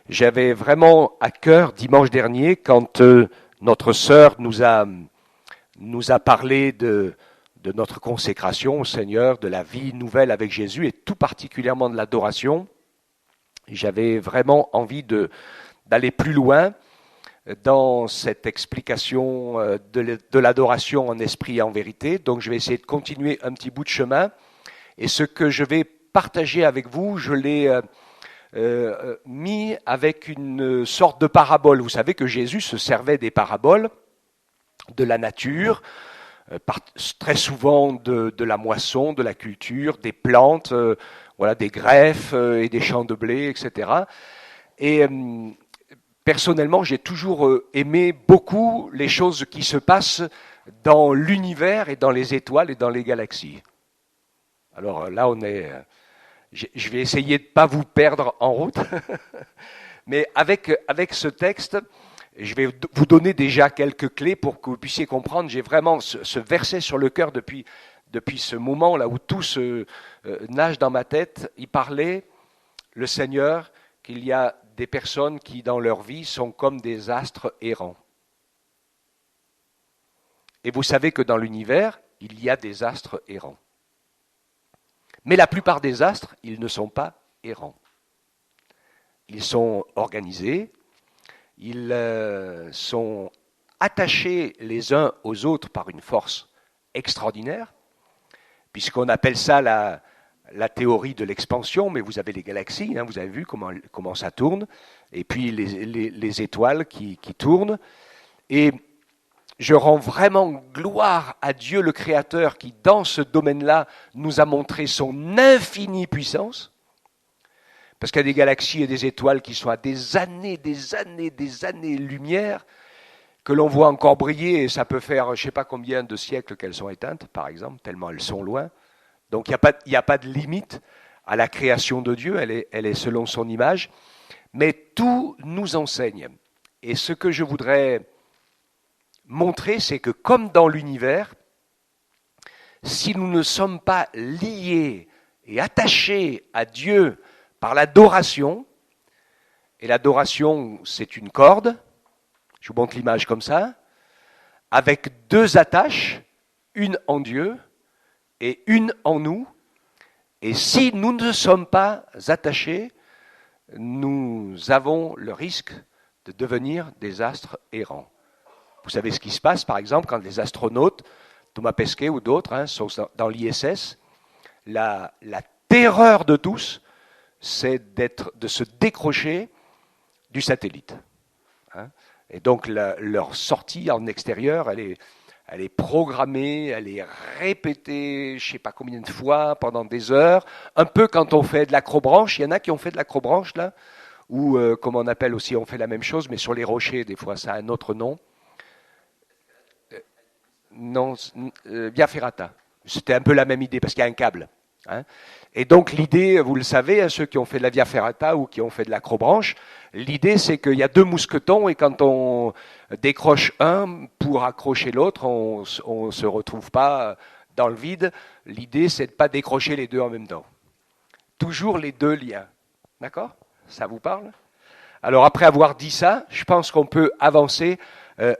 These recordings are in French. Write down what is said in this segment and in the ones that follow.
J'avais vraiment à cœur dimanche dernier quand notre sœur nous a parlé de notre consécration au Seigneur, de la vie nouvelle avec Jésus et tout particulièrement de l'adoration. J'avais vraiment envie d'aller plus loin dans cette explication de l'adoration en esprit et en vérité. Donc je vais essayer de continuer un petit bout de chemin. Et ce que je vais partager avec vous, je l'ai mis avec une sorte de parabole. Vous savez que Jésus se servait des paraboles de la nature, très souvent de la moisson, de la culture, des plantes, voilà, des greffes et des champs de blé, etc. Et personnellement, j'ai toujours aimé beaucoup les choses qui se passent dans l'univers et dans les étoiles et dans les galaxies. Alors là, je vais essayer de ne pas vous perdre en route, mais avec ce texte, je vais vous donner déjà quelques clés pour que vous puissiez comprendre. J'ai vraiment ce verset sur le cœur depuis ce moment là où tout se nage dans ma tête. Il parlait, le Seigneur, qu'il y a des personnes qui, dans leur vie, sont comme des astres errants. Et vous savez que dans l'univers, il y a des astres errants. Mais la plupart des astres, ils ne sont pas errants. Ils sont organisés, ils sont attachés les uns aux autres par une force extraordinaire, puisqu'on appelle ça la théorie de l'expansion, mais vous avez les galaxies, hein, vous avez vu comment ça tourne, et puis les étoiles qui tournent. Et je rends vraiment gloire à Dieu le Créateur qui, dans ce domaine-là, nous a montré son infinie puissance. Parce qu'il y a des galaxies et des étoiles qui sont à des années-lumière, que l'on voit encore briller, et ça peut faire je ne sais pas combien de siècles qu'elles sont éteintes, par exemple, tellement elles sont loin. Donc il n'y a pas de limite à la création de Dieu, elle est selon son image. Mais tout nous enseigne. Et ce que je voudrais montrer, c'est que comme dans l'univers, si nous ne sommes pas liés et attachés à Dieu par l'adoration, et l'adoration c'est une corde, je vous montre l'image comme ça, avec deux attaches, une en Dieu et une en nous, et si nous ne sommes pas attachés, nous avons le risque de devenir des astres errants. Vous savez ce qui se passe, par exemple, quand les astronautes, Thomas Pesquet ou d'autres, sont dans l'ISS, la terreur de tous, c'est de se décrocher du satellite. Et donc leur sortie en extérieur, elle est programmée, elle est répétée, je ne sais pas combien de fois, pendant des heures. Un peu quand on fait de l'acrobranche, il y en a qui ont fait de l'acrobranche là, ou comme on appelle aussi, on fait la même chose, mais sur les rochers, des fois ça a un autre nom. Non, Via Ferrata. C'était un peu la même idée, parce qu'il y a un câble. Et donc l'idée, vous le savez, ceux qui ont fait de la Via Ferrata ou qui ont fait de l'acrobranche, l'idée c'est qu'il y a deux mousquetons et quand on décroche un pour accrocher l'autre, on ne se retrouve pas dans le vide. L'idée c'est de ne pas décrocher les deux en même temps. Toujours les deux liens. D'accord ? Ça vous parle ? Alors après avoir dit ça, je pense qu'on peut avancer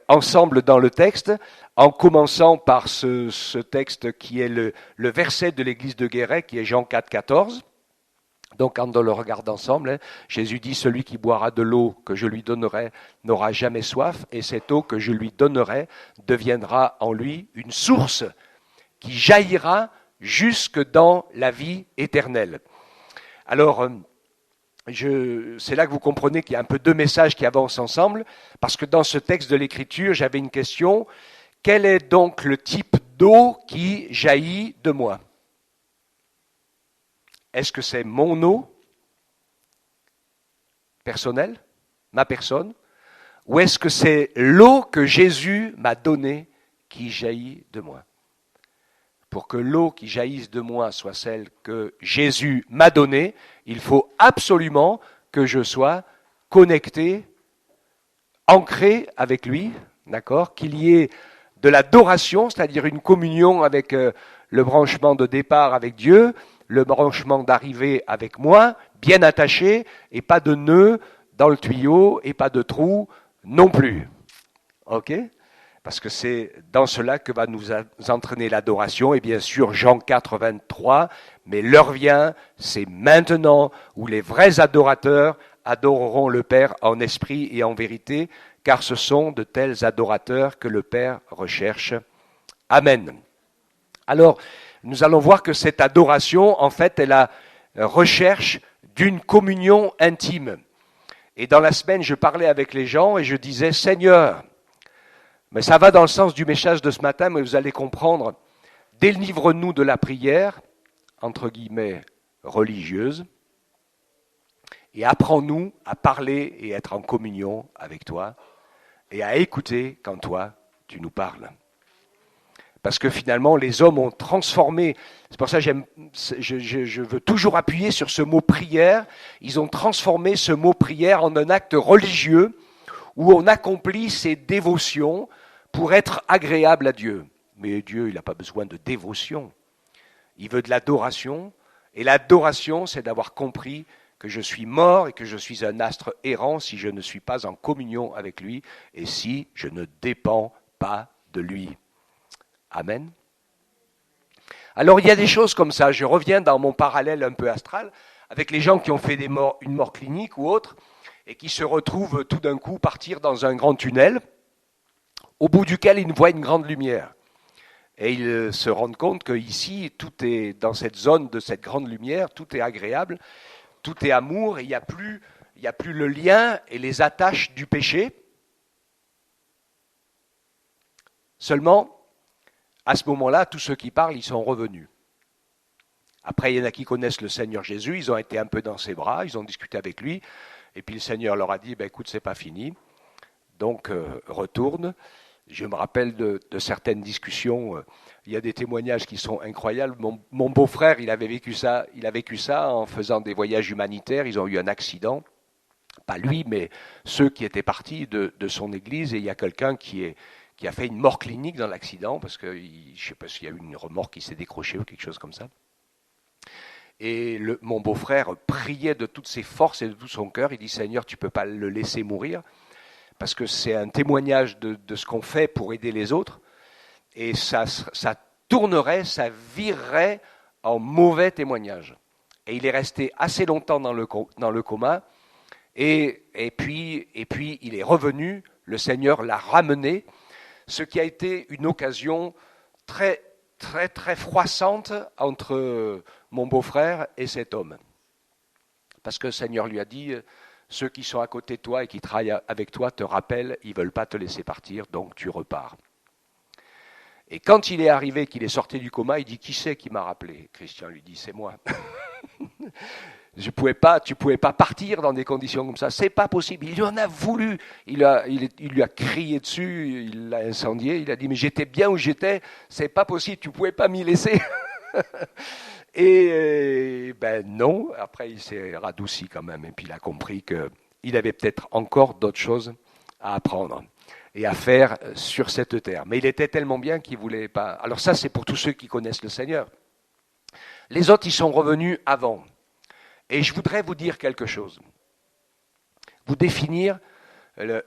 ensemble dans le texte, en commençant par ce texte qui est le verset de l'église de Guéret, qui est Jean 4, 14. Donc quand on le regarde ensemble, Jésus dit « Celui qui boira de l'eau que je lui donnerai n'aura jamais soif, et cette eau que je lui donnerai deviendra en lui une source qui jaillira jusque dans la vie éternelle. » Alors, c'est là que vous comprenez qu'il y a un peu deux messages qui avancent ensemble, parce que dans ce texte de l'Écriture, j'avais une question. Quel est donc le type d'eau qui jaillit de moi ? Est-ce que c'est mon eau personnelle, ma personne, ou est-ce que c'est l'eau que Jésus m'a donnée qui jaillit de moi ? Pour que l'eau qui jaillisse de moi soit celle que Jésus m'a donnée, il faut absolument que je sois connecté, ancré avec lui, d'accord ? Qu'il y ait de l'adoration, c'est-à-dire une communion avec le branchement de départ avec Dieu, le branchement d'arrivée avec moi, bien attaché, et pas de nœud, dans le tuyau et pas de trou non plus. Ok ? Parce que c'est dans cela que va nous entraîner l'adoration. Et bien sûr, Jean 4, 23, mais l'heure vient, c'est maintenant, où les vrais adorateurs adoreront le Père en esprit et en vérité, car ce sont de tels adorateurs que le Père recherche. Amen. Alors, nous allons voir que cette adoration, en fait, est la recherche d'une communion intime. Et dans la semaine, je parlais avec les gens et je disais, Seigneur, mais ça va dans le sens du message de ce matin, mais vous allez comprendre, délivre-nous de la prière, entre guillemets, religieuse, et apprends-nous à parler et être en communion avec toi, et à écouter quand toi, tu nous parles. Parce que finalement, les hommes ont transformé, c'est pour ça que je veux toujours appuyer sur ce mot prière, ils ont transformé ce mot prière en un acte religieux où on accomplit ses dévotions pour être agréable à Dieu. Mais Dieu, il n'a pas besoin de dévotion. Il veut de l'adoration, et l'adoration, c'est d'avoir compris que je suis mort et que je suis un astre errant si je ne suis pas en communion avec lui et si je ne dépends pas de lui. Amen. Alors il y a des choses comme ça, je reviens dans mon parallèle un peu astral, avec les gens qui ont fait une mort clinique ou autre, et qui se retrouvent tout d'un coup partir dans un grand tunnel, au bout duquel ils voient une grande lumière. Et ils se rendent compte qu'ici, tout est dans cette zone de cette grande lumière, tout est agréable, tout est amour, et il n'y a plus le lien et les attaches du péché. Seulement, à ce moment-là, tous ceux qui parlent, ils sont revenus. Après, il y en a qui connaissent le Seigneur Jésus, ils ont été un peu dans ses bras, ils ont discuté avec lui, et puis le Seigneur leur a dit, écoute, c'est pas fini, donc retourne. Je me rappelle de certaines discussions, il y a des témoignages qui sont incroyables. Mon beau-frère, il a vécu ça en faisant des voyages humanitaires, ils ont eu un accident, pas lui, mais ceux qui étaient partis de son église, et il y a quelqu'un qui a fait une mort clinique dans l'accident, parce que je ne sais pas s'il y a eu une remorque qui s'est décrochée ou quelque chose comme ça. Et mon beau-frère priait de toutes ses forces et de tout son cœur, il dit, Seigneur, tu ne peux pas le laisser mourir, parce que c'est un témoignage de ce qu'on fait pour aider les autres, et ça tournerait, ça virerait en mauvais témoignage. Et il est resté assez longtemps dans le coma, et puis il est revenu, le Seigneur l'a ramené, ce qui a été une occasion très, très, très froissante entre mon beau-frère et cet homme. Parce que le Seigneur lui a dit, ceux qui sont à côté de toi et qui travaillent avec toi te rappellent, ils ne veulent pas te laisser partir, donc tu repars. Et quand il est arrivé, qu'il est sorti du coma, il dit, qui c'est qui m'a rappelé ? Christian lui dit, c'est moi. Tu pouvais pas partir dans des conditions comme ça, c'est pas possible. Il en a voulu, il lui a crié dessus, il l'a incendié, il a dit, mais j'étais bien où j'étais, c'est pas possible, tu pouvais pas m'y laisser. Et non, après il s'est radouci quand même, et puis il a compris qu'il avait peut-être encore d'autres choses à apprendre et à faire sur cette terre. Mais il était tellement bien qu'il voulait pas. Alors ça, c'est pour tous ceux qui connaissent le Seigneur. Les autres, ils sont revenus avant. Et je voudrais vous dire quelque chose. Vous définir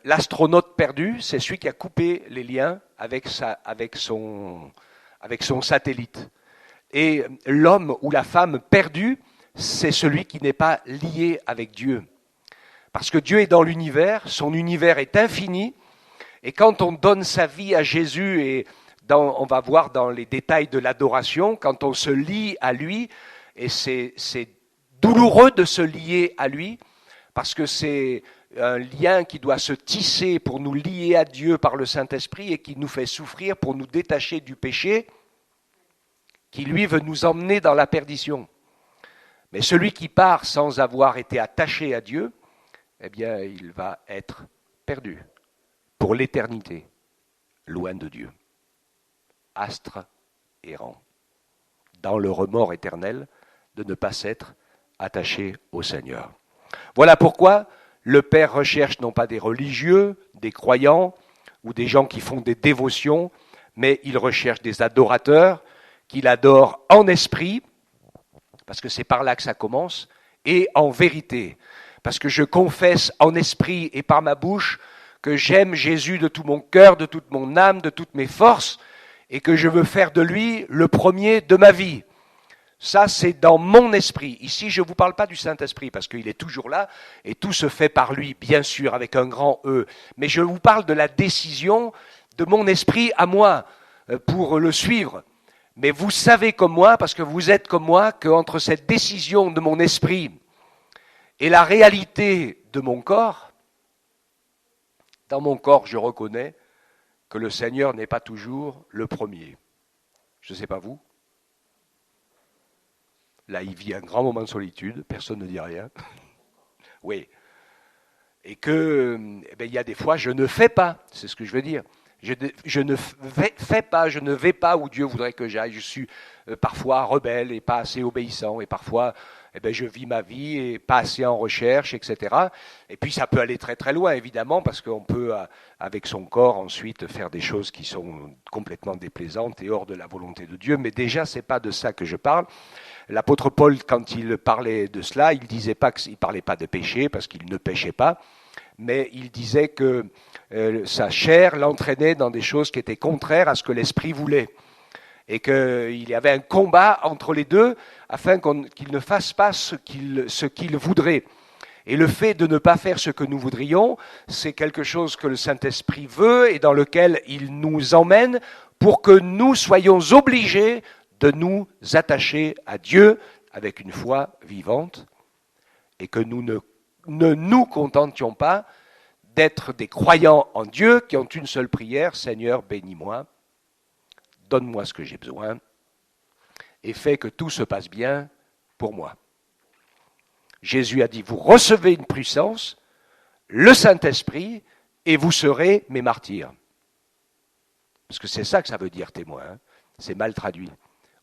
l'astronaute perdu, c'est celui qui a coupé les liens avec son satellite. Et l'homme ou la femme perdue, c'est celui qui n'est pas lié avec Dieu. Parce que Dieu est dans l'univers, son univers est infini, et quand on donne sa vie à Jésus, et on va voir dans les détails de l'adoration, quand on se lie à lui, et c'est douloureux de se lier à lui, parce que c'est un lien qui doit se tisser pour nous lier à Dieu par le Saint-Esprit et qui nous fait souffrir pour nous détacher du péché, qui lui veut nous emmener dans la perdition. Mais celui qui part sans avoir été attaché à Dieu, eh bien, il va être perdu pour l'éternité, loin de Dieu. Astre errant, dans le remords éternel de ne pas s'être attaché au Seigneur. Voilà pourquoi le Père recherche non pas des religieux, des croyants ou des gens qui font des dévotions, mais il recherche des adorateurs qui l'adorent en esprit, parce que c'est par là que ça commence, et en vérité. parce que je confesse en esprit et par ma bouche que j'aime Jésus de tout mon cœur, de toute mon âme, de toutes mes forces, et que je veux faire de lui le premier de ma vie. Ça, c'est dans mon esprit. Ici, je ne vous parle pas du Saint-Esprit, parce qu'il est toujours là, et tout se fait par lui, bien sûr, avec un grand E. Mais je vous parle de la décision de mon esprit à moi, pour le suivre. Mais vous savez comme moi, parce que vous êtes comme moi, qu'entre cette décision de mon esprit et la réalité de mon corps, dans mon corps, je reconnais que le Seigneur n'est pas toujours le premier. Je ne sais pas vous. Là, il vit un grand moment de solitude, personne ne dit rien. Oui. Et que, il y a des fois, je ne fais pas, c'est ce que je veux dire. Je ne fais pas, je ne vais pas où Dieu voudrait que j'aille. Je suis parfois rebelle et pas assez obéissant. Et parfois, je vis ma vie et pas assez en recherche, etc. Et puis ça peut aller très très loin, évidemment, parce qu'on peut, avec son corps, ensuite faire des choses qui sont complètement déplaisantes et hors de la volonté de Dieu. Mais déjà, c'est pas de ça que je parle. L'apôtre Paul, quand il parlait de cela, il disait pas qu'il parlait pas de péché, parce qu'il ne péchait pas, mais il disait que sa chair l'entraînait dans des choses qui étaient contraires à ce que l'esprit voulait. Et qu'il y avait un combat entre les deux afin qu'il ne fasse pas ce qu'il voudrait. Et le fait de ne pas faire ce que nous voudrions, c'est quelque chose que le Saint-Esprit veut et dans lequel il nous emmène pour que nous soyons obligés de nous attacher à Dieu avec une foi vivante et que nous ne nous contentions pas d'être des croyants en Dieu qui ont une seule prière, Seigneur, bénis-moi, donne-moi ce que j'ai besoin et fais que tout se passe bien pour moi. Jésus a dit, vous recevez une puissance, le Saint-Esprit, et vous serez mes martyrs. Parce que c'est ça que ça veut dire témoin, hein. C'est mal traduit.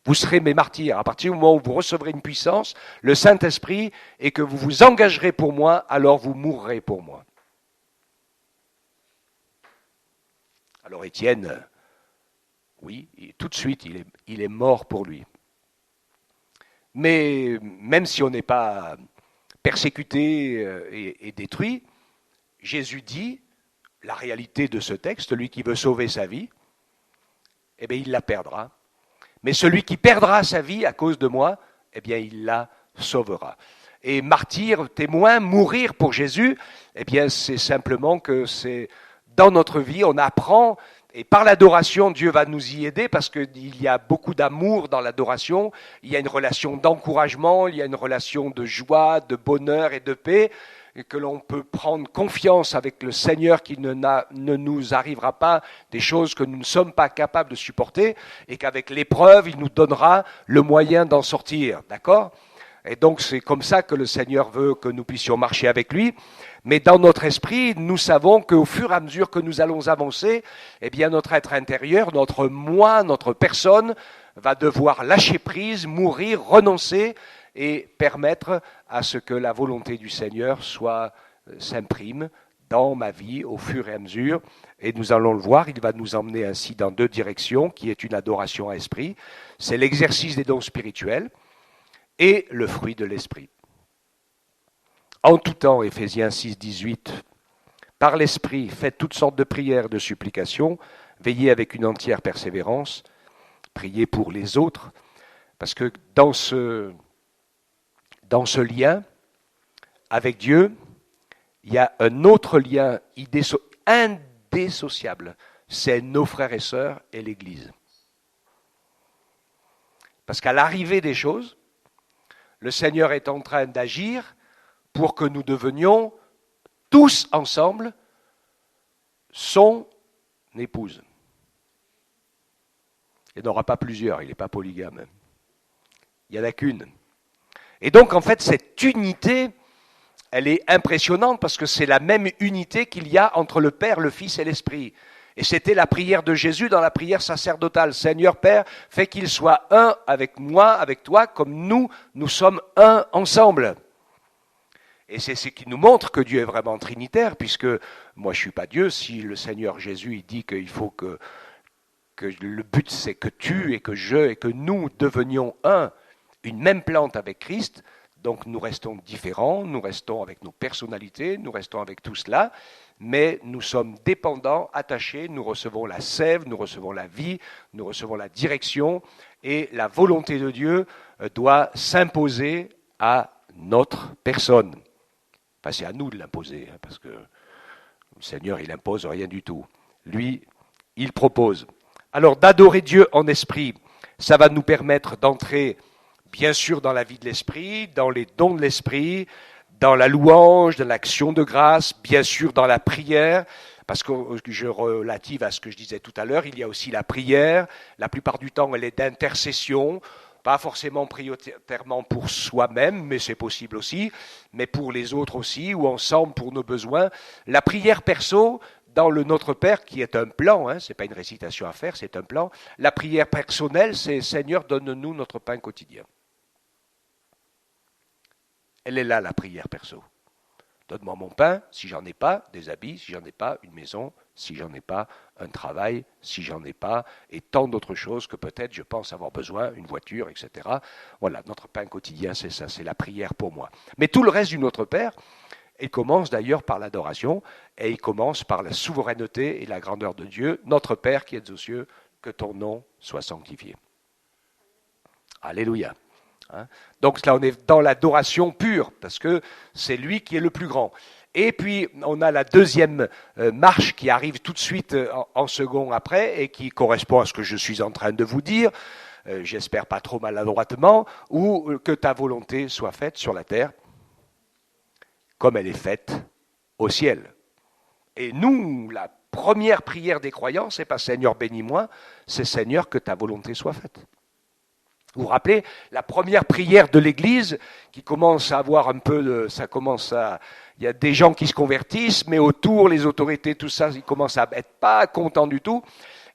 Vous serez mes martyrs à partir du moment où vous recevrez une puissance, le Saint-Esprit, et que vous vous engagerez pour moi, alors vous mourrez pour moi. Alors Étienne, oui, tout de suite, il est mort pour lui. Mais même si on n'est pas persécuté et détruit, Jésus dit, la réalité de ce texte, celui qui veut sauver sa vie, eh bien, il la perdra. Mais celui qui perdra sa vie à cause de moi, eh bien, il la sauvera. Et martyr, témoin, mourir pour Jésus, eh bien, c'est simplement que c'est dans notre vie, on apprend, et par l'adoration, Dieu va nous y aider parce qu'il y a beaucoup d'amour dans l'adoration, il y a une relation d'encouragement, il y a une relation de joie, de bonheur et de paix, et que l'on peut prendre confiance avec le Seigneur qui ne nous arrivera pas des choses que nous ne sommes pas capables de supporter, et qu'avec l'épreuve, il nous donnera le moyen d'en sortir, d'accord ? Et donc c'est comme ça que le Seigneur veut que nous puissions marcher avec lui. Mais dans notre esprit, nous savons qu'au fur et à mesure que nous allons avancer, eh bien notre être intérieur, notre moi, notre personne va devoir lâcher prise, mourir, renoncer et permettre à ce que la volonté du Seigneur s'imprime dans ma vie au fur et à mesure. Et nous allons le voir, il va nous emmener ainsi dans deux directions, qui est une adoration à esprit. C'est l'exercice des dons spirituels et le fruit de l'esprit. En tout temps, Éphésiens 6, 18, par l'esprit, faites toutes sortes de prières, de supplications, veillez avec une entière persévérance, priez pour les autres, parce que dans ce lien avec Dieu, il y a un autre lien indissociable, c'est nos frères et sœurs et l'Église. Parce qu'à l'arrivée des choses, le Seigneur est en train d'agir pour que nous devenions tous ensemble son épouse. Il n'y en aura pas plusieurs, il n'est pas polygame. Il n'y en a qu'une. Et donc, en fait, cette unité, elle est impressionnante parce que c'est la même unité qu'il y a entre le Père, le Fils et l'Esprit. Et c'était la prière de Jésus dans la prière sacerdotale. Seigneur Père, fais qu'il soit un avec moi, avec toi, comme nous sommes un ensemble. Et c'est ce qui nous montre que Dieu est vraiment trinitaire, puisque moi je ne suis pas Dieu. Si le Seigneur Jésus il dit qu'il faut que le but c'est que tu et que je et que nous devenions un, une même plante avec Christ, Donc nous restons différents, nous restons avec nos personnalités, nous restons avec tout cela, mais nous sommes dépendants, attachés, nous recevons la sève, nous recevons la vie, nous recevons la direction, et la volonté de Dieu doit s'imposer à notre personne. Enfin, c'est à nous de l'imposer, parce que le Seigneur, il n'impose rien du tout. Lui, il propose. Alors, d'adorer Dieu en esprit, ça va nous permettre d'entrer, bien sûr, dans la vie de l'esprit, dans les dons de l'esprit, dans la louange, dans l'action de grâce, bien sûr, dans la prière, parce que je relative à ce que je disais tout à l'heure, il y a aussi la prière. La plupart du temps, elle est d'intercession, pas forcément prioritairement pour soi-même, mais c'est possible aussi, mais pour les autres aussi, ou ensemble pour nos besoins. La prière perso, dans le Notre Père, qui est un plan, ce n'est pas une récitation à faire, c'est un plan. La prière personnelle, c'est Seigneur, donne-nous notre pain quotidien. Elle est là, la prière perso. Donne-moi mon pain, si j'en ai pas, des habits, si j'en ai pas, une maison, si j'en ai pas, un travail, si j'en ai pas, et tant d'autres choses que peut-être je pense avoir besoin, une voiture, etc. Voilà, notre pain quotidien, c'est ça, c'est la prière pour moi. Mais tout le reste du Notre Père, il commence d'ailleurs par l'adoration, et il commence par la souveraineté et la grandeur de Dieu. Notre Père qui es aux cieux, que ton nom soit sanctifié. Alléluia. Donc là, on est dans l'adoration pure, parce que c'est lui qui est le plus grand. Et puis, on a la deuxième marche qui arrive tout de suite en second après, et qui correspond à ce que je suis en train de vous dire, j'espère pas trop maladroitement, ou que ta volonté soit faite sur la terre, comme elle est faite au ciel. Et nous, la première prière des croyants, c'est pas Seigneur bénis-moi, c'est Seigneur que ta volonté soit faite. Vous vous rappelez, la première prière de l'Église, qui commence à avoir un peu de... Il y a des gens qui se convertissent, mais autour, les autorités, tout ça, ils commencent à être pas contents du tout.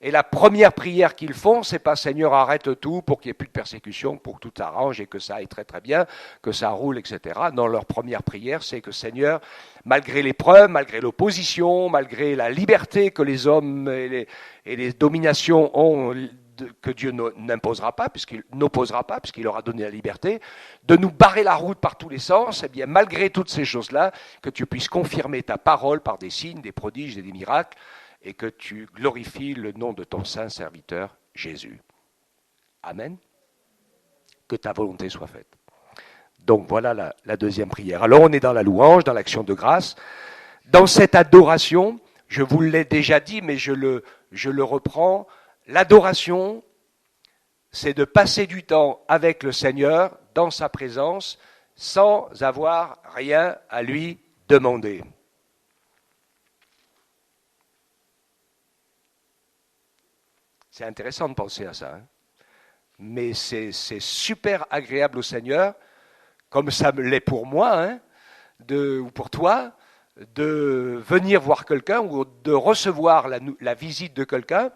Et la première prière qu'ils font, c'est pas Seigneur, arrête tout pour qu'il n'y ait plus de persécution, pour que tout s'arrange et que ça aille très très bien, que ça roule, etc. Non, leur première prière, c'est que Seigneur, malgré l'épreuve, malgré l'opposition, malgré la liberté que les hommes et les dominations ont, que Dieu n'imposera pas, n'opposera pas, puisqu'il leur a donné la liberté, de nous barrer la route par tous les sens, et bien malgré toutes ces choses-là, que tu puisses confirmer ta parole par des signes, des prodiges et des miracles, et que tu glorifies le nom de ton saint serviteur Jésus. Amen. Que ta volonté soit faite. Donc voilà la deuxième prière. Alors on est dans la louange, dans l'action de grâce. Dans cette adoration, je vous l'ai déjà dit, mais je le reprends, l'adoration, c'est de passer du temps avec le Seigneur, dans sa présence, sans avoir rien à lui demander. C'est intéressant de penser à ça. Mais c'est super agréable au Seigneur, comme ça l'est pour moi, ou pour toi, de venir voir quelqu'un ou de recevoir la visite de quelqu'un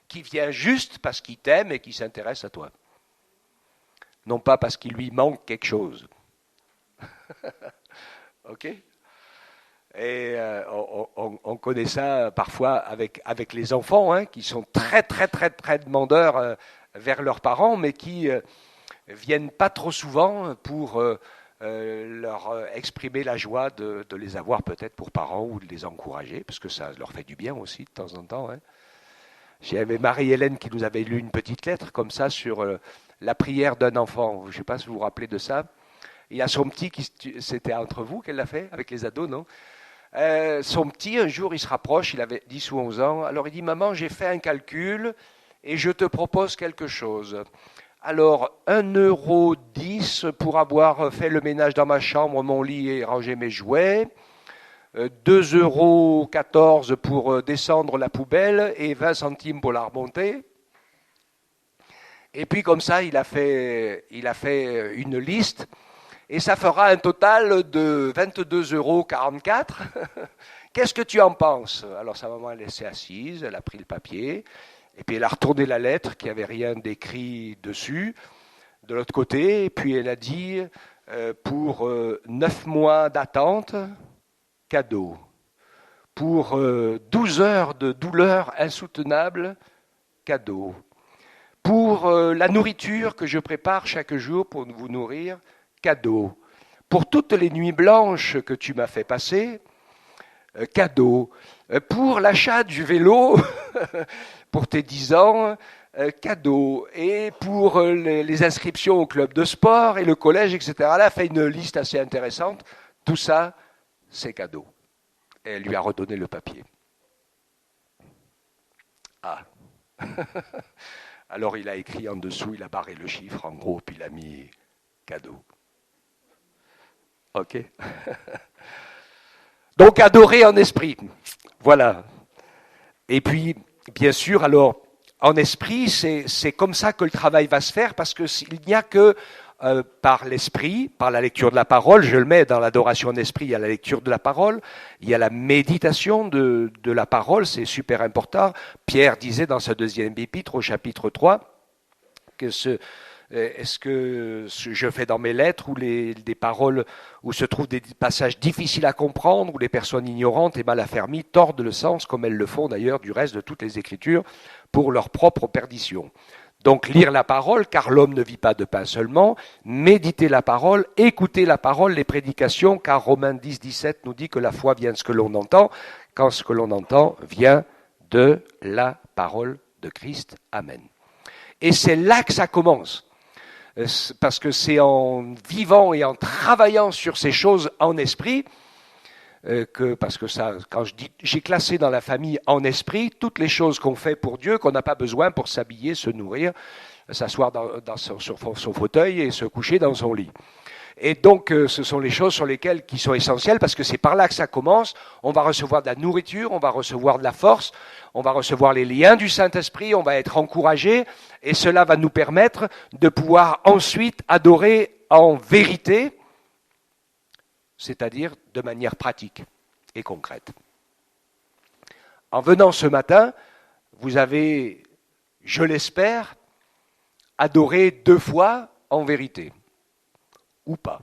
qui vient juste parce qu'il t'aime et qui s'intéresse à toi. Non pas parce qu'il lui manque quelque chose. Ok ? Et on connaît ça parfois avec les enfants, qui sont très très très très demandeurs vers leurs parents, mais qui viennent pas trop souvent pour leur exprimer la joie de les avoir peut-être pour parents ou de les encourager, parce que ça leur fait du bien aussi de temps en temps. J'avais Marie-Hélène qui nous avait lu une petite lettre comme ça sur la prière d'un enfant. Je ne sais pas si vous vous rappelez de ça. Il y a son petit, c'était entre vous qu'elle l'a fait, avec les ados, non ? Son petit, un jour, il se rapproche, il avait 10 ou 11 ans. Alors il dit, maman, j'ai fait un calcul et je te propose quelque chose. Alors, 1,10 € pour avoir fait le ménage dans ma chambre, mon lit et ranger mes jouets. 2,14 € pour descendre la poubelle et 20 centimes pour la remonter. Et puis comme ça, il a fait une liste. Et ça fera un total de 22,44 €. Qu'est-ce que tu en penses ? Alors sa maman, elle s'est assise, elle a pris le papier, et puis elle a retourné la lettre qui n'avait rien d'écrit dessus, de l'autre côté, et puis elle a dit, pour 9 mois d'attente, cadeau. Pour 12 heures de douleur insoutenable, cadeau. Pour la nourriture que je prépare chaque jour pour vous nourrir, cadeau. pour toutes les nuits blanches que tu m'as fait passer, cadeau. Pour l'achat du vélo, pour tes 10 ans, cadeau. Et pour les inscriptions au club de sport et le collège, etc. Elle a fait une liste assez intéressante. Tout ça, c'est cadeau. Et elle lui a redonné le papier. Ah. Alors il a écrit en dessous, il a barré le chiffre en gros, puis il a mis cadeau. Ok. Donc adorer en esprit. Voilà. Et puis, bien sûr, alors, en esprit, c'est comme ça que le travail va se faire, parce qu'il n'y a que par l'esprit, par la lecture de la parole, je le mets dans l'adoration en esprit, il y a la lecture de la parole, il y a la méditation de la parole, c'est super important. Pierre disait dans sa deuxième épître, au chapitre 3, que est-ce que je fais dans mes lettres ou des paroles où se trouvent des passages difficiles à comprendre, où les personnes ignorantes et mal affermies tordent le sens, comme elles le font d'ailleurs du reste de toutes les Écritures, pour leur propre perdition. Donc lire la parole, car l'homme ne vit pas de pain seulement, méditer la parole, écouter la parole, les prédications, car Romains 10, 17 nous dit que la foi vient de ce que l'on entend, quand ce que l'on entend vient de la parole de Christ. Amen. Et c'est là que ça commence. Parce que c'est en vivant et en travaillant sur ces choses en esprit, parce que ça, quand je dis, j'ai classé dans la famille en esprit toutes les choses qu'on fait pour Dieu, qu'on n'a pas besoin pour s'habiller, se nourrir, s'asseoir sur son fauteuil et se coucher dans son lit. Et donc, ce sont les choses qui sont essentielles, parce que c'est par là que ça commence. On va recevoir de la nourriture, on va recevoir de la force, on va recevoir les liens du Saint-Esprit, on va être encouragé, et cela va nous permettre de pouvoir ensuite adorer en vérité, c'est-à-dire de manière pratique et concrète. En venant ce matin, vous avez, je l'espère, adoré 2 fois en vérité. Ou pas.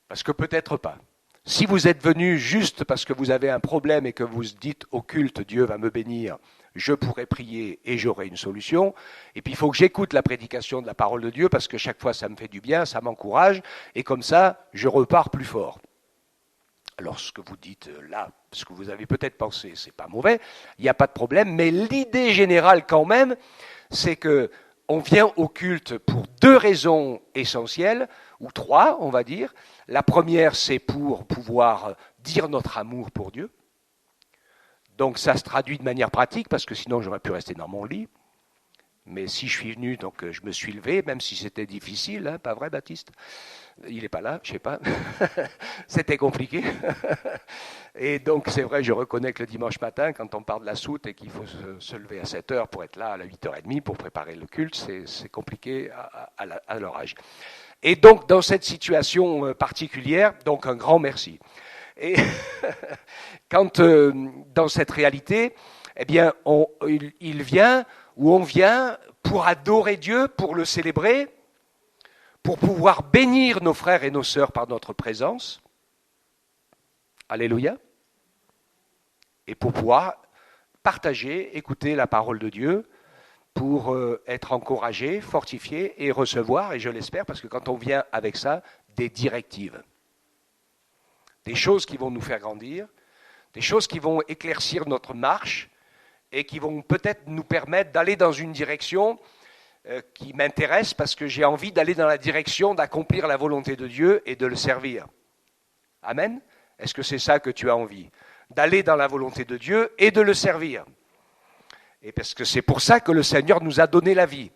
Parce que peut-être pas. Si vous êtes venu juste parce que vous avez un problème et que vous dites au culte, Dieu va me bénir, je pourrai prier et j'aurai une solution, et puis il faut que j'écoute la prédication de la parole de Dieu parce que chaque fois ça me fait du bien, ça m'encourage, et comme ça, je repars plus fort. Alors ce que vous dites là, ce que vous avez peut-être pensé, c'est pas mauvais, il n'y a pas de problème, mais l'idée générale quand même, c'est que on vient au culte pour 2 raisons essentielles, ou 3, on va dire. La première, c'est pour pouvoir dire notre amour pour Dieu. Donc ça se traduit de manière pratique, parce que sinon j'aurais pu rester dans mon lit. Mais si je suis venu, donc je me suis levé, même si c'était difficile, hein, pas vrai Baptiste? Il n'est pas là, je ne sais pas. C'était compliqué. Et donc c'est vrai, je reconnais que le dimanche matin, quand on part de la soute et qu'il faut se lever à 7h pour être là à 8h30 pour préparer le culte, c'est compliqué à leur âge. Et donc dans cette situation particulière, donc un grand merci. Et quand dans cette réalité, eh bien il vient, où on vient pour adorer Dieu, pour le célébrer, pour pouvoir bénir nos frères et nos sœurs par notre présence. Alléluia. Et pour pouvoir partager, écouter la parole de Dieu, pour être encouragé, fortifié et recevoir, et je l'espère, parce que quand on vient avec ça, des directives. Des choses qui vont nous faire grandir, des choses qui vont éclaircir notre marche, et qui vont peut-être nous permettre d'aller dans une direction qui m'intéresse parce que j'ai envie d'aller dans la direction d'accomplir la volonté de Dieu et de le servir. Amen. Est-ce que c'est ça que tu as envie? D'aller dans la volonté de Dieu et de le servir. Et parce que c'est pour ça que le Seigneur nous a donné la vie.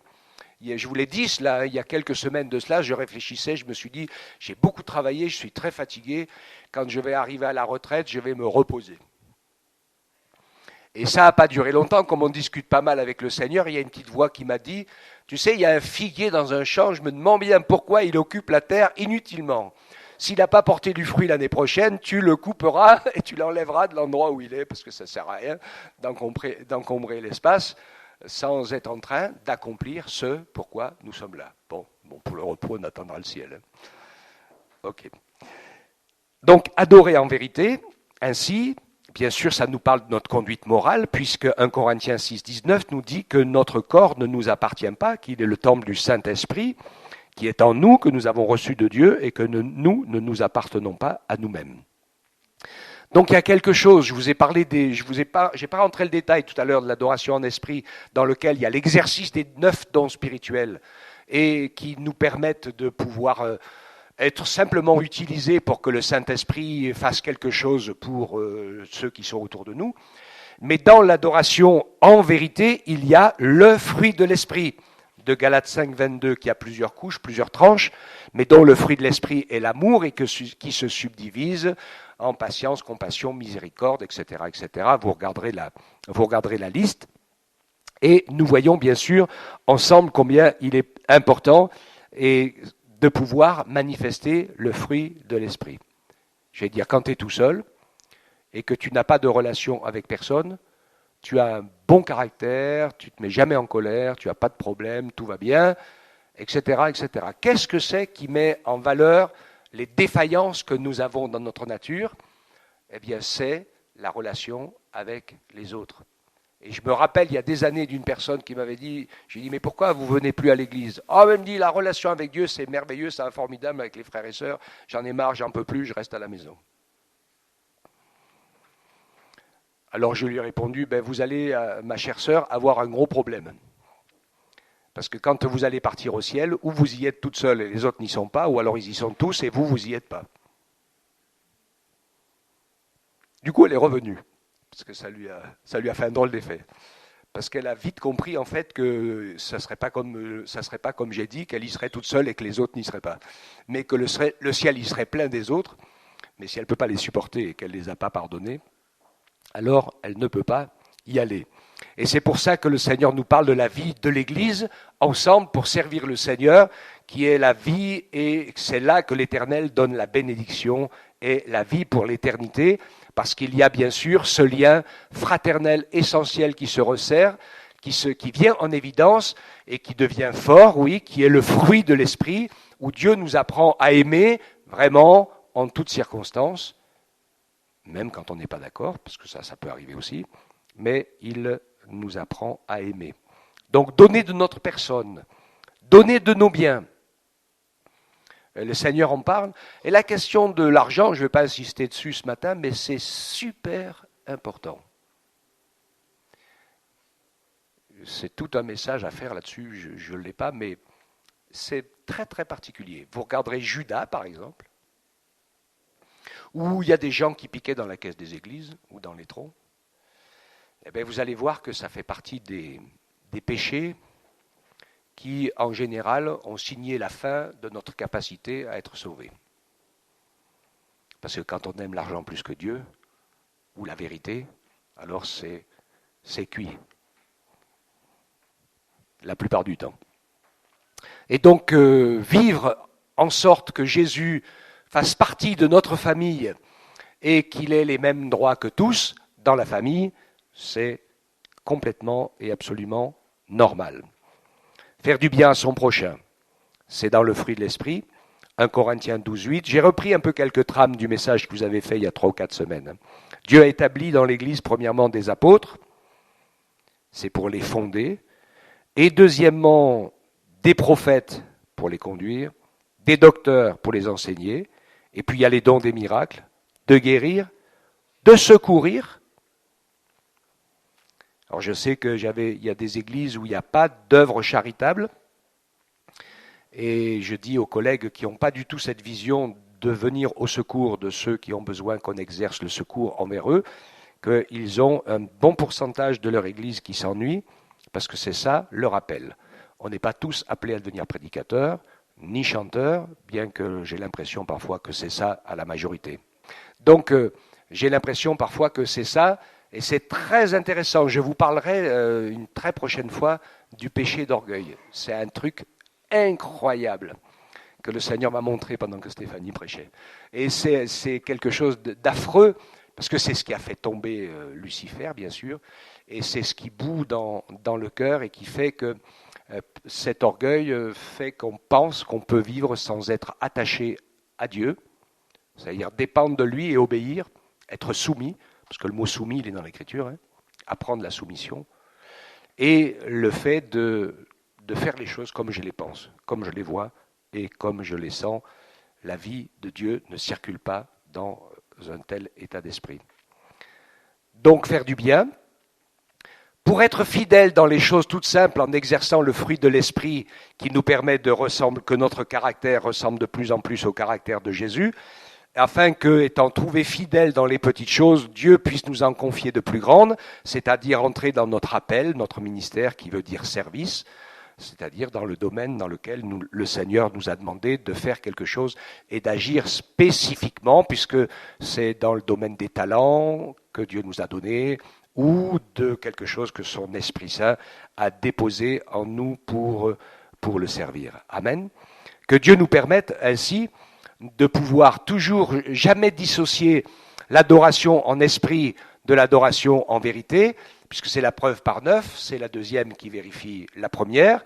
Je vous l'ai dit, là, il y a quelques semaines de cela, je réfléchissais, je me suis dit, j'ai beaucoup travaillé, je suis très fatigué. Quand je vais arriver à la retraite, je vais me reposer. Et ça n'a pas duré longtemps, comme on discute pas mal avec le Seigneur, il y a une petite voix qui m'a dit, tu sais, il y a un figuier dans un champ, je me demande bien pourquoi il occupe la terre inutilement. S'il n'a pas porté du fruit l'année prochaine, tu le couperas et tu l'enlèveras de l'endroit où il est, parce que ça ne sert à rien d'encombrer l'espace sans être en train d'accomplir ce pourquoi nous sommes là. Bon, pour le repos, on attendra le ciel. Ok. Donc, adorer en vérité, ainsi. Bien sûr, ça nous parle de notre conduite morale, puisque 1 Corinthiens 6, 19 nous dit que notre corps ne nous appartient pas, qu'il est le temple du Saint-Esprit, qui est en nous, que nous avons reçu de Dieu et que nous ne nous appartenons pas à nous-mêmes. Donc il y a quelque chose, j'ai pas rentré le détail tout à l'heure de l'adoration en esprit, dans lequel il y a l'exercice des 9 dons spirituels et qui nous permettent de pouvoir être simplement utilisés pour que le Saint-Esprit fasse quelque chose pour ceux qui sont autour de nous. Mais dans l'adoration, en vérité, il y a le fruit de l'esprit de Galates 5, 22, qui a plusieurs couches, plusieurs tranches, mais dont le fruit de l'esprit est l'amour et qui se subdivise en patience, compassion, miséricorde, etc., etc. Vous regarderez la liste. Et nous voyons bien sûr ensemble combien il est important et de pouvoir manifester le fruit de l'esprit. Je vais dire, quand tu es tout seul et que tu n'as pas de relation avec personne, tu as un bon caractère, tu ne te mets jamais en colère, tu n'as pas de problème, tout va bien, etc., etc. Qu'est-ce que c'est qui met en valeur les défaillances que nous avons dans notre nature? Eh bien, c'est la relation avec les autres. Et je me rappelle, il y a des années, d'une personne qui m'avait dit, j'ai dit, mais pourquoi vous venez plus à l'église? Oh, elle me dit, la relation avec Dieu, c'est merveilleux, c'est formidable avec les frères et sœurs, j'en ai marre, j'en peux plus, je reste à la maison. Alors je lui ai répondu, ben, vous allez, ma chère sœur, avoir un gros problème. Parce que quand vous allez partir au ciel, ou vous y êtes toute seule et les autres n'y sont pas, ou alors ils y sont tous et vous y êtes pas. Du coup, elle est revenue, parce que ça lui a fait un drôle d'effet. Parce qu'elle a vite compris en fait que ça serait pas comme j'ai dit, qu'elle y serait toute seule et que les autres n'y seraient pas. Mais que le ciel y serait plein des autres, mais si elle ne peut pas les supporter et qu'elle ne les a pas pardonnés, alors elle ne peut pas y aller. Et c'est pour ça que le Seigneur nous parle de la vie de l'Église, ensemble pour servir le Seigneur, qui est la vie, et c'est là que l'Éternel donne la bénédiction et la vie pour l'éternité, parce qu'il y a bien sûr ce lien fraternel essentiel qui se resserre, qui vient en évidence et qui devient fort, oui, qui est le fruit de l'Esprit, où Dieu nous apprend à aimer vraiment en toutes circonstances, même quand on n'est pas d'accord, parce que ça peut arriver aussi, mais il nous apprend à aimer. Donc donner de notre personne, donner de nos biens. Le Seigneur en parle. Et la question de l'argent, je ne vais pas insister dessus ce matin, mais c'est super important. C'est tout un message à faire là-dessus, je ne l'ai pas, mais c'est très très particulier. Vous regarderez Judas, par exemple, où il y a des gens qui piquaient dans la caisse des églises ou dans les troncs. Eh bien, vous allez voir que ça fait partie des péchés qui, en général, ont signé la fin de notre capacité à être sauvés. Parce que quand on aime l'argent plus que Dieu, ou la vérité, alors c'est cuit. La plupart du temps. Et donc, vivre en sorte que Jésus fasse partie de notre famille et qu'il ait les mêmes droits que tous dans la famille, c'est complètement et absolument normal. Faire du bien à son prochain, c'est dans le fruit de l'esprit. 1 Corinthiens 12, 8. J'ai repris un peu quelques trames du message que vous avez fait il y a 3 ou 4 semaines. Dieu a établi dans l'Église, premièrement, des apôtres, c'est pour les fonder, et deuxièmement, des prophètes pour les conduire, des docteurs pour les enseigner, et puis il y a les dons des miracles, de guérir, de secourir. Alors je sais qu'il y a des églises où il n'y a pas d'œuvre charitable, et je dis aux collègues qui n'ont pas du tout cette vision de venir au secours de ceux qui ont besoin qu'on exerce le secours envers eux, qu'ils ont un bon pourcentage de leur église qui s'ennuie, parce que c'est ça leur appel. On n'est pas tous appelés à devenir prédicateurs, ni chanteurs, bien que j'ai l'impression parfois que c'est ça à la majorité. Donc j'ai l'impression parfois que c'est ça, et c'est très intéressant. Je vous parlerai une très prochaine fois du péché d'orgueil. C'est un truc incroyable que le Seigneur m'a montré pendant que Stéphanie prêchait. Et c'est quelque chose d'affreux, parce que c'est ce qui a fait tomber Lucifer, bien sûr, et c'est ce qui bout dans le cœur et qui fait que cet orgueil fait qu'on pense qu'on peut vivre sans être attaché à Dieu, c'est-à-dire dépendre de lui et obéir, être soumis, parce que le mot soumis, il est dans l'Écriture, hein, apprendre la soumission, et le fait de faire les choses comme je les pense, comme je les vois, et comme je les sens, la vie de Dieu ne circule pas dans un tel état d'esprit. Donc faire du bien, pour être fidèle dans les choses toutes simples, en exerçant le fruit de l'esprit qui nous permet que notre caractère ressemble de plus en plus au caractère de Jésus, afin que, étant trouvé fidèle dans les petites choses, Dieu puisse nous en confier de plus grandes, c'est-à-dire entrer dans notre appel, notre ministère qui veut dire service, c'est-à-dire dans le domaine dans lequel le Seigneur nous a demandé de faire quelque chose et d'agir spécifiquement, puisque c'est dans le domaine des talents que Dieu nous a donnés, ou de quelque chose que son Esprit Saint a déposé en nous pour le servir. Amen. Que Dieu nous permette ainsi de pouvoir toujours jamais dissocier l'adoration en esprit de l'adoration en vérité, puisque c'est la preuve par 9, c'est la deuxième qui vérifie la première,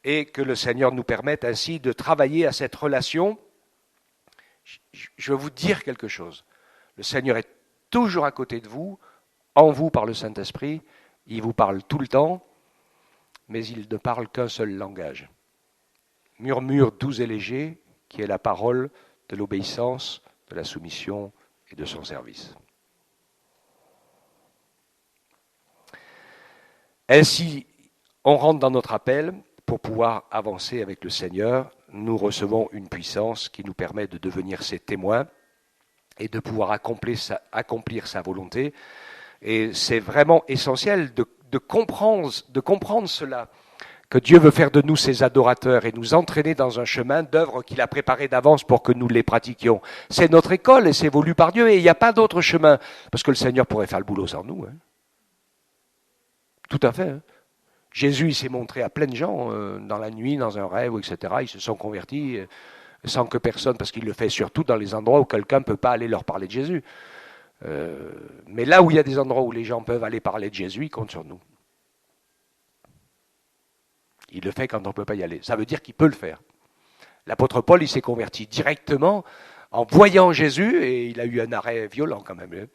et que le Seigneur nous permette ainsi de travailler à cette relation. Je veux vous dire quelque chose. Le Seigneur est toujours à côté de vous, en vous par le Saint-Esprit, il vous parle tout le temps, mais il ne parle qu'un seul langage. Murmure doux et léger, qui est la parole de l'obéissance, de la soumission et de son service. Ainsi, on rentre dans notre appel pour pouvoir avancer avec le Seigneur. Nous recevons une puissance qui nous permet de devenir ses témoins et de pouvoir accomplir sa volonté. Et c'est vraiment essentiel de comprendre cela, que Dieu veut faire de nous ses adorateurs et nous entraîner dans un chemin d'œuvre qu'il a préparé d'avance pour que nous les pratiquions. C'est notre école et c'est voulu par Dieu et il n'y a pas d'autre chemin, parce que le Seigneur pourrait faire le boulot sans nous. Hein. Tout à fait. Hein. Jésus, il s'est montré à plein de gens dans la nuit, dans un rêve, etc. Ils se sont convertis sans que personne, parce qu'il le fait surtout dans les endroits où quelqu'un ne peut pas aller leur parler de Jésus. Mais là où il y a des endroits où les gens peuvent aller parler de Jésus, il compte sur nous. Il le fait quand on ne peut pas y aller. Ça veut dire qu'il peut le faire. L'apôtre Paul, il s'est converti directement en voyant Jésus, et il a eu un arrêt violent quand même.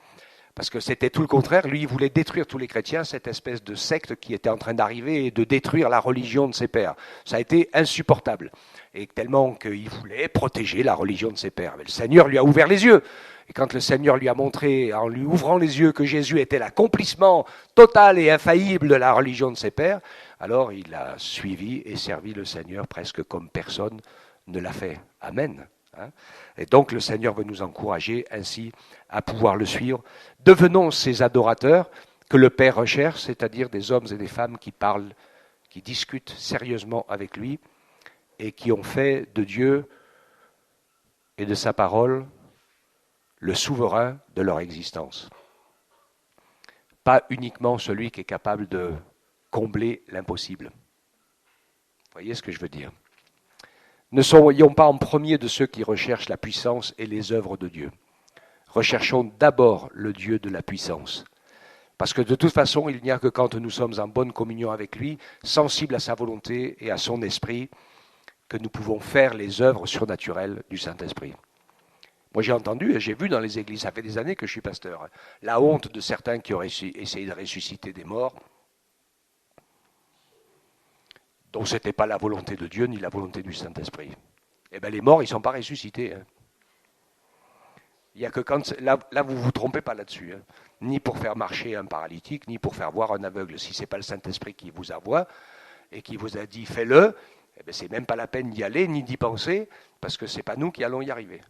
Parce que c'était tout le contraire. Lui, il voulait détruire tous les chrétiens, cette espèce de secte qui était en train d'arriver et de détruire la religion de ses pères. Ça a été insupportable. Et tellement qu'il voulait protéger la religion de ses pères. Mais le Seigneur lui a ouvert les yeux. Et quand le Seigneur lui a montré, en lui ouvrant les yeux, que Jésus était l'accomplissement total et infaillible de la religion de ses pères, alors il a suivi et servi le Seigneur presque comme personne ne l'a fait. Amen. Et donc le Seigneur veut nous encourager ainsi à pouvoir le suivre. Devenons ces adorateurs que le Père recherche, c'est-à-dire des hommes et des femmes qui parlent, qui discutent sérieusement avec lui et qui ont fait de Dieu et de sa parole le souverain de leur existence. Pas uniquement celui qui est capable de combler l'impossible. Vous voyez ce que je veux dire ? Ne soyons pas en premier de ceux qui recherchent la puissance et les œuvres de Dieu. Recherchons d'abord le Dieu de la puissance. Parce que de toute façon, il n'y a que quand nous sommes en bonne communion avec lui, sensibles à sa volonté et à son esprit, que nous pouvons faire les œuvres surnaturelles du Saint-Esprit. Moi, j'ai entendu et j'ai vu dans les églises, ça fait des années que je suis pasteur, la honte de certains qui auraient essayé de ressusciter des morts, dont ce n'était pas la volonté de Dieu ni la volonté du Saint-Esprit. Eh bien, les morts, ils ne sont pas ressuscités. Hein. Il y a que quand... Là, vous ne vous trompez pas là-dessus. Hein. Ni pour faire marcher un paralytique, ni pour faire voir un aveugle. Si ce n'est pas le Saint-Esprit qui vous envoie et qui vous a dit « fais-le », eh bien, ce n'est même pas la peine d'y aller, ni d'y penser, parce que ce n'est pas nous qui allons y arriver.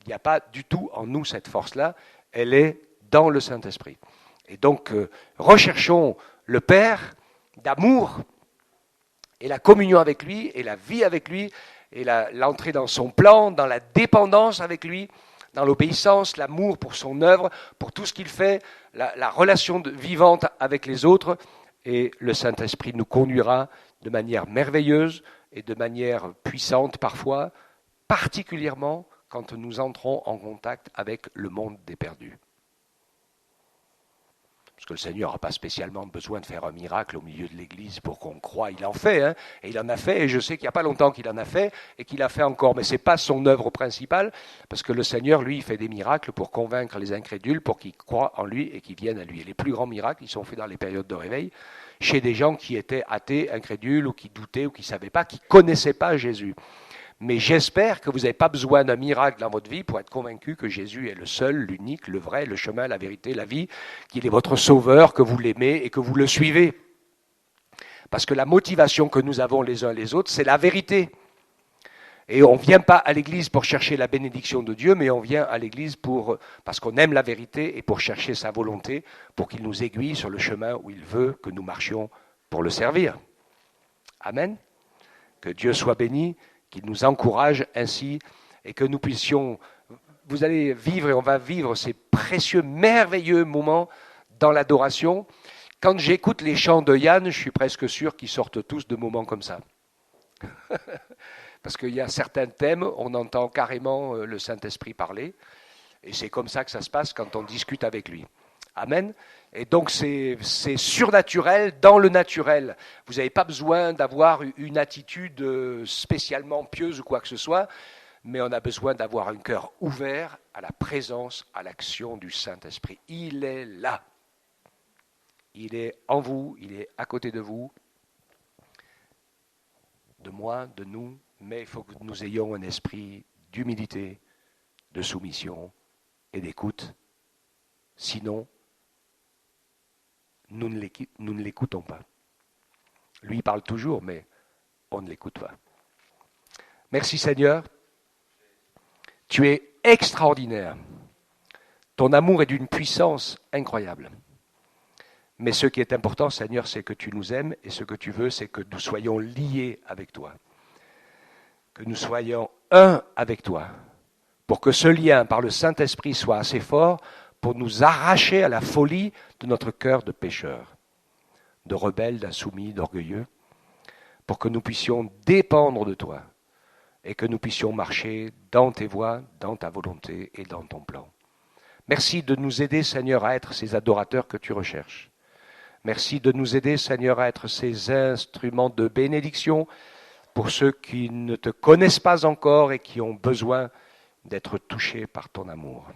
Il n'y a pas du tout en nous cette force-là, elle est dans le Saint-Esprit. Et donc, recherchons le Père d'amour et la communion avec lui, et la vie avec lui, et l'entrée dans son plan, dans la dépendance avec lui, dans l'obéissance, l'amour pour son œuvre, pour tout ce qu'il fait, la relation vivante avec les autres, et le Saint-Esprit nous conduira de manière merveilleuse et de manière puissante parfois, particulièrement quand nous entrons en contact avec le monde des perdus. Parce que le Seigneur n'a pas spécialement besoin de faire un miracle au milieu de l'Église pour qu'on croie. Il en fait, hein, et il en a fait, et je sais qu'il n'y a pas longtemps qu'il en a fait, et qu'il a fait encore. Mais ce n'est pas son œuvre principale, parce que le Seigneur, lui, il fait des miracles pour convaincre les incrédules, pour qu'ils croient en lui et qu'ils viennent à lui. Et les plus grands miracles, ils sont faits dans les périodes de réveil, chez des gens qui étaient athées, incrédules, ou qui doutaient, ou qui ne savaient pas, qui ne connaissaient pas Jésus. Mais j'espère que vous n'avez pas besoin d'un miracle dans votre vie pour être convaincu que Jésus est le seul, l'unique, le vrai, le chemin, la vérité, la vie, qu'il est votre sauveur, que vous l'aimez et que vous le suivez. Parce que la motivation que nous avons les uns les autres, c'est la vérité. Et on ne vient pas à l'église pour chercher la bénédiction de Dieu, mais on vient à l'église parce qu'on aime la vérité et pour chercher sa volonté, pour qu'il nous aiguille sur le chemin où il veut que nous marchions pour le servir. Amen. Que Dieu soit béni, qu'il nous encourage ainsi et que nous puissions, vous allez vivre et on va vivre ces précieux, merveilleux moments dans l'adoration. Quand j'écoute les chants de Yann, je suis presque sûr qu'ils sortent tous de moments comme ça. Parce qu'il y a certains thèmes, on entend carrément le Saint-Esprit parler, et c'est comme ça que ça se passe quand on discute avec lui. Amen. Et donc c'est surnaturel dans le naturel. Vous n'avez pas besoin d'avoir une attitude spécialement pieuse ou quoi que ce soit, mais on a besoin d'avoir un cœur ouvert à la présence, à l'action du Saint-Esprit. Il est là. Il est en vous, il est à côté de vous, de moi, de nous, mais il faut que nous ayons un esprit d'humilité, de soumission et d'écoute. Sinon, nous ne l'écoutons pas. Lui parle toujours, mais on ne l'écoute pas. Merci Seigneur. Tu es extraordinaire. Ton amour est d'une puissance incroyable. Mais ce qui est important, Seigneur, c'est que tu nous aimes et ce que tu veux, c'est que nous soyons liés avec toi. Que nous soyons un avec toi. Pour que ce lien par le Saint-Esprit soit assez fort pour nous arracher à la folie de notre cœur de pécheur, de rebelle, d'insoumis, d'orgueilleux, pour que nous puissions dépendre de toi et que nous puissions marcher dans tes voies, dans ta volonté et dans ton plan. Merci de nous aider, Seigneur, à être ces adorateurs que tu recherches. Merci de nous aider, Seigneur, à être ces instruments de bénédiction pour ceux qui ne te connaissent pas encore et qui ont besoin d'être touchés par ton amour.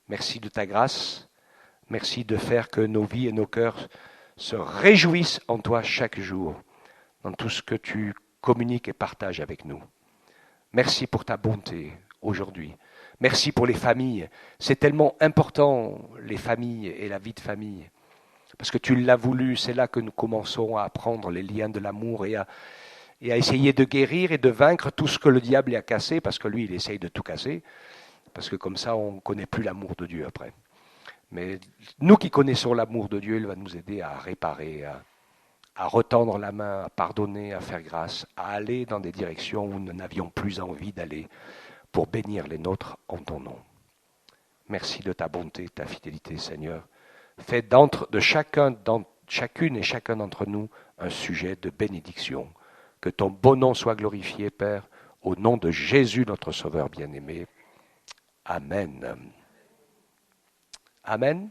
Merci de ta grâce. Merci de faire que nos vies et nos cœurs se réjouissent en toi chaque jour, dans tout ce que tu communiques et partages avec nous. Merci pour ta bonté aujourd'hui. Merci pour les familles. C'est tellement important, les familles et la vie de famille. Parce que tu l'as voulu, c'est là que nous commençons à apprendre les liens de l'amour et à essayer de guérir et de vaincre tout ce que le diable a cassé, parce que lui, il essaye de tout casser, parce que comme ça, on ne connaît plus l'amour de Dieu après. Mais nous qui connaissons l'amour de Dieu, il va nous aider à réparer, à retendre la main, à pardonner, à faire grâce, à aller dans des directions où nous n'avions plus envie d'aller pour bénir les nôtres en ton nom. Merci de ta bonté, ta fidélité, Seigneur. Fais de chacune et chacun d'entre nous un sujet de bénédiction. Que ton beau nom soit glorifié, Père, au nom de Jésus, notre Sauveur bien-aimé. Amen. Amen.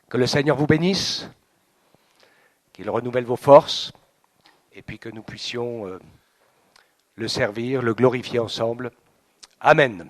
Que le Seigneur vous bénisse, qu'il renouvelle vos forces, et puis que nous puissions le servir, le glorifier ensemble. Amen.